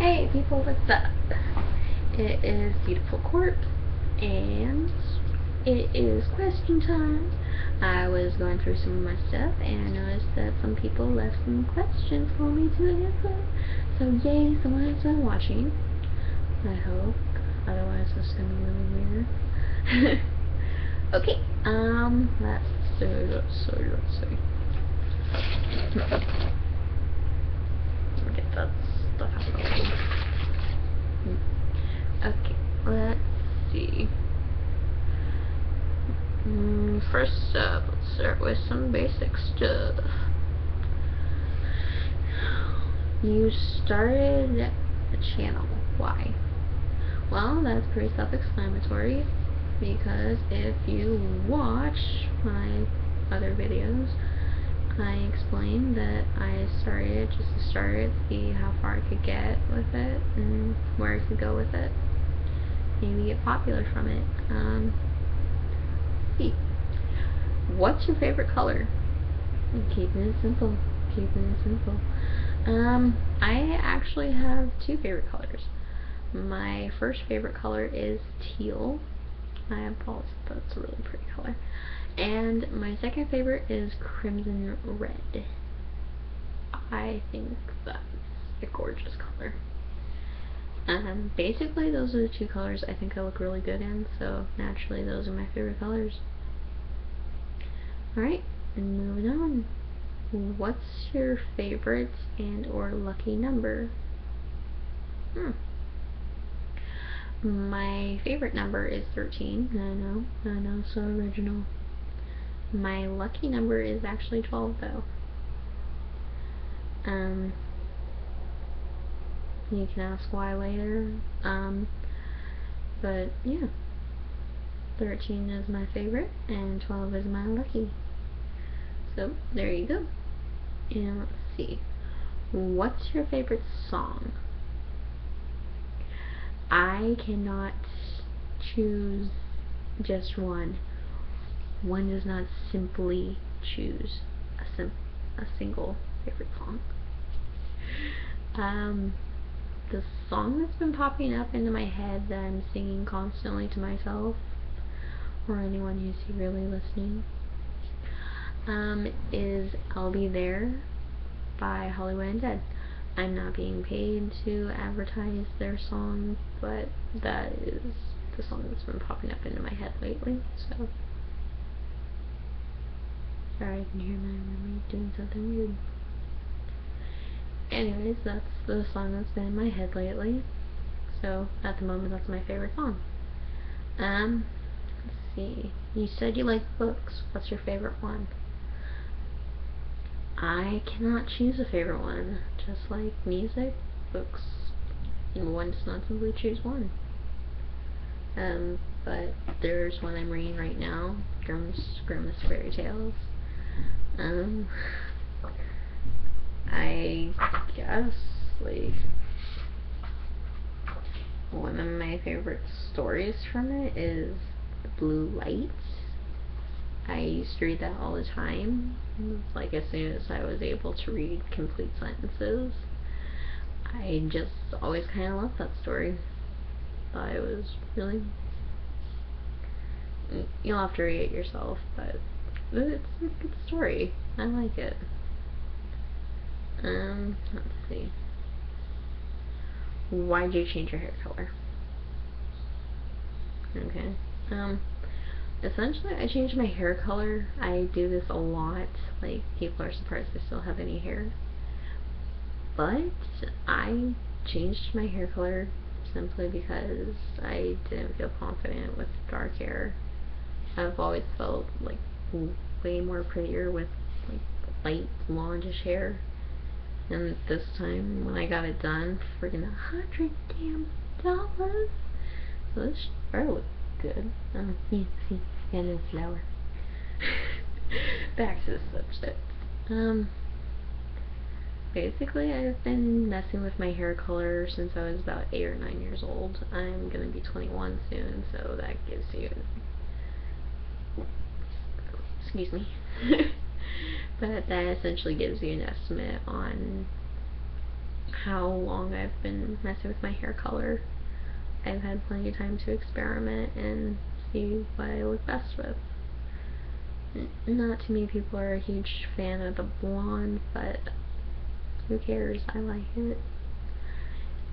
Hey people, what's up? It is Beautiful Corpse, and it is question time. I was going through some of my stuff, and I noticed that some people left some questions for me to answer. So yay, someone has been watching. I hope. Otherwise this is gonna be really weird. Okay, let's see. Get that stuff out of the way. Okay, let's see. First up, let's start with some basic stuff. You started a channel. Why? Well, that's pretty self-explanatory, because if you watch my other videos, I explained that I started just to start, see how far I could get with it, and where I could go with it. Maybe get popular from it. See. What's your favorite color? I'm keeping it simple. I actually have two favorite colors. My first favorite color is teal. I have balls, but it's a really pretty color. And my second favorite is crimson red. I think that's a gorgeous color. Basically those are the two colors I think I look really good in, so naturally those are my favorite colors. Alright, moving on. What's your favorite and or lucky number? My favorite number is 13. I know, so original. My lucky number is actually 12 though. You can ask why later. But yeah. 13 is my favorite and 12 is my lucky. So there you go. And let's see. What's your favorite song? I cannot choose just one. One does not simply choose a single favorite song. The song that's been popping up into my head that I'm singing constantly to myself, or anyone who's really listening, is I'll Be There by Hollywood Undead. I'm not being paid to advertise their song, but that is the song that's been popping up into my head lately, so. Sorry, I can hear my roommate doing something weird. Anyways, that's the song that's been in my head lately. So, at the moment, that's my favorite song. Let's see. You said you like books. What's your favorite one? I cannot choose a favorite one. Just like music, books, one does not simply choose one. But there's one I'm reading right now, Grimm's Fairy Tales. I guess, like, one of my favorite stories from it is The Blue Light. I used to read that all the time, like as soon as I was able to read complete sentences. I just always kind of loved that story. Thought it was really, you'll have to read it yourself, but it's a good story. I like it. Let's see. Why did you change your hair color? Okay. Essentially, I changed my hair color. I do this a lot. Like, people are surprised I still have any hair. But I changed my hair color simply because I didn't feel confident with dark hair. I've always felt like way more prettier with like light blondish hair. And this time when I got it done, friggin' $100 damn. So this should look good. Yeah, see, got a little flower. Back to the subject. Basically, I've been messing with my hair color since I was about 8 or 9 years old. I'm gonna be 21 soon, so that gives you, excuse me, but that essentially gives you an estimate on how long I've been messing with my hair color. I've had plenty of time to experiment and see what I look best with. Not too many people are a huge fan of the blonde, but who cares? I like it.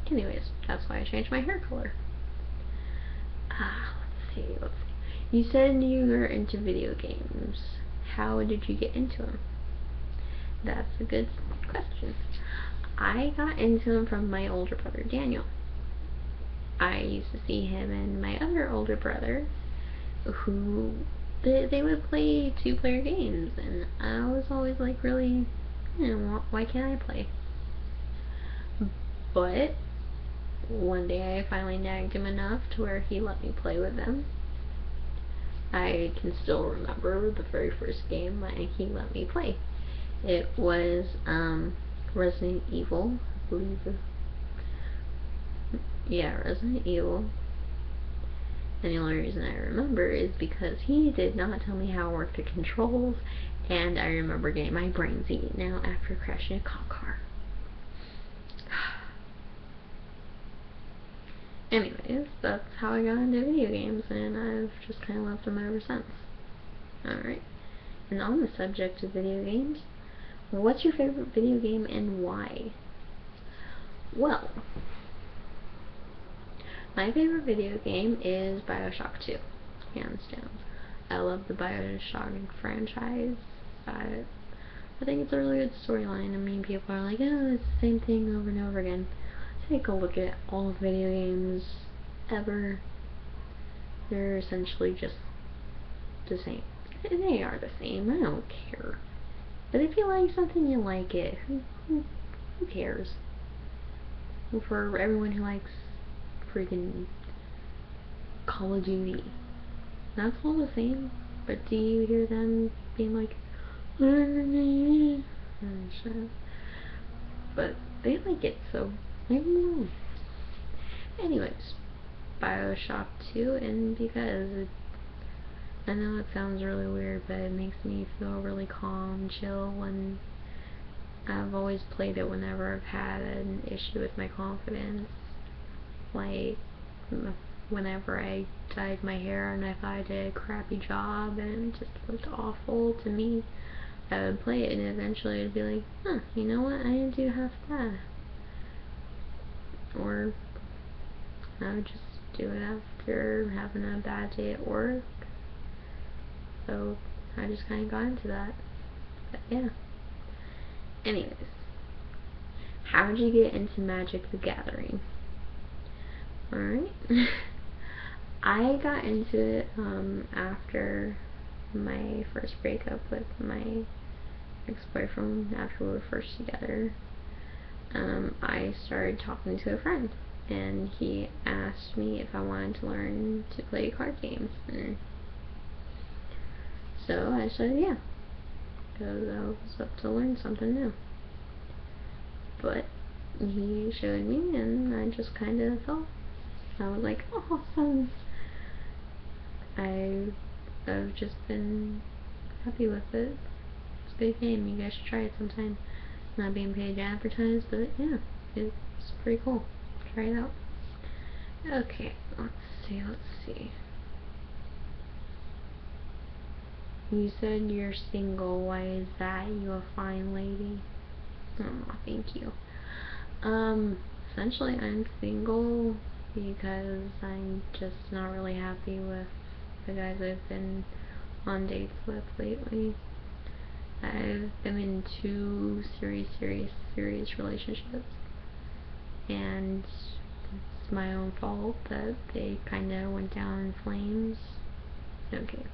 Anyways, that's why I changed my hair color. Let's see. You said you were into video games. How did you get into them? That's a good question. I got into them from my older brother, Daniel. I used to see him and my other older brother, who they would play two-player games, and I was always like, really, why can't I play? But one day I finally nagged him enough to where he let me play with them. I can still remember the very first game he let me play. It was Resident Evil, I believe. Yeah, Resident Evil. And the only reason I remember is because he did not tell me how to work the controls, and I remember getting my brains eaten out after crashing a cop car. Anyways, that's how I got into video games, and I've just kind of loved them ever since. Alright, and on the subject of video games, what's your favorite video game and why? Well, my favorite video game is BioShock 2, hands down. I love the BioShock franchise. I think it's a really good storyline. I mean, people are like, oh, it's the same thing over and over again. Take a look at all video games ever. They're essentially just the same. They are the same. I don't care. But if you like something, you like it. Who cares? For everyone who likes freaking Call of Duty, that's all the same. But do you hear them being like, but they like it, so leave them alone. Anyways, BioShock 2, and because I know it sounds really weird, but it makes me feel really calm, chill, and I've always played it whenever I've had an issue with my confidence. Like, whenever I dyed my hair and I thought I did a crappy job and it just looked awful to me, I would play it and eventually I'd be like, huh, you know what, I didn't do half bad. Or I would just do it after having a bad day at work. So I just kind of got into that. But yeah. Anyways, how did you get into Magic the Gathering? Alright. I got into it after my first breakup with my ex-boyfriend. After we were first together, I started talking to a friend, and he asked me if I wanted to learn to play card games. So I said yeah, because I was up to learn something new. But he showed me, and I just kind of felt. I was like, oh, awesome. I've just been happy with it. It's a good game. You guys should try it sometime. Not being paid to advertise, but yeah, it's pretty cool. Try it out. Okay, let's see. You said you're single. Why is that? You a fine lady. Oh, thank you. Essentially I'm single because I'm just not really happy with the guys I've been on dates with lately. I've been in 2 serious relationships, and it's my own fault that they kinda went down in flames. Okay.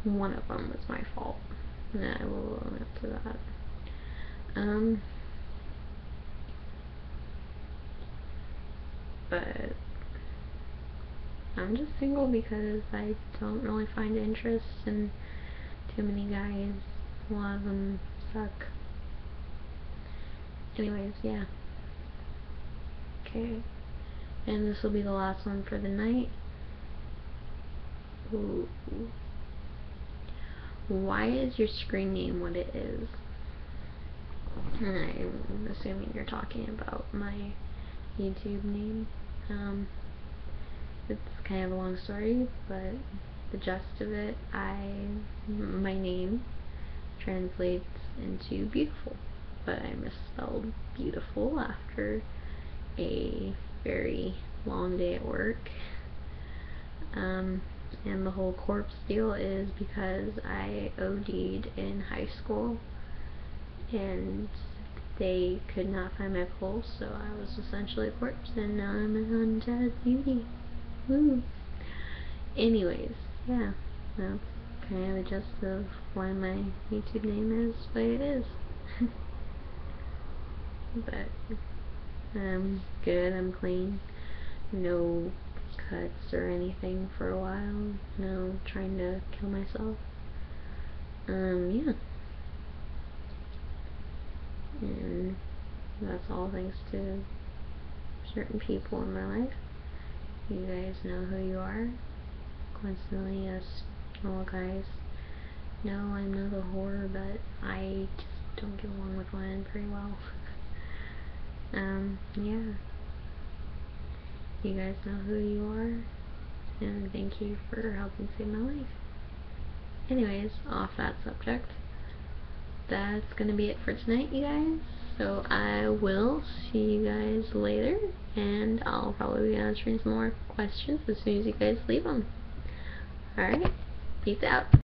One of them was my fault, and I will own up to that. But I'm just single because I don't really find interest in too many guys. A lot of them suck. Anyways, yeah. Okay. And this will be the last one for the night. Ooh. Why is your screen name what it is? I'm assuming you're talking about my YouTube name. It's kind of a long story, but the gist of it, my name translates into beautiful, but I misspelled beautiful after a very long day at work. And the whole corpse deal is because I OD'd in high school and they could not find my pulse, so I was essentially a corpse, and now I'm an undead beauty. Woo! Anyways, yeah, that's kind of the gist of why my YouTube name is the way it is. But I'm good, I'm clean, no cuts or anything for a while, no trying to kill myself. Yeah. And that's all thanks to certain people in my life. You guys know who you are. Coincidentally, yes, all guys. No, I'm not a whore, but I just don't get along with women very well. Yeah. You guys know who you are, and thank you for helping save my life. Anyways, off that subject, that's gonna be it for tonight, you guys. So I will see you guys later, and I'll probably be answering some more questions as soon as you guys leave them. Alright, peace out.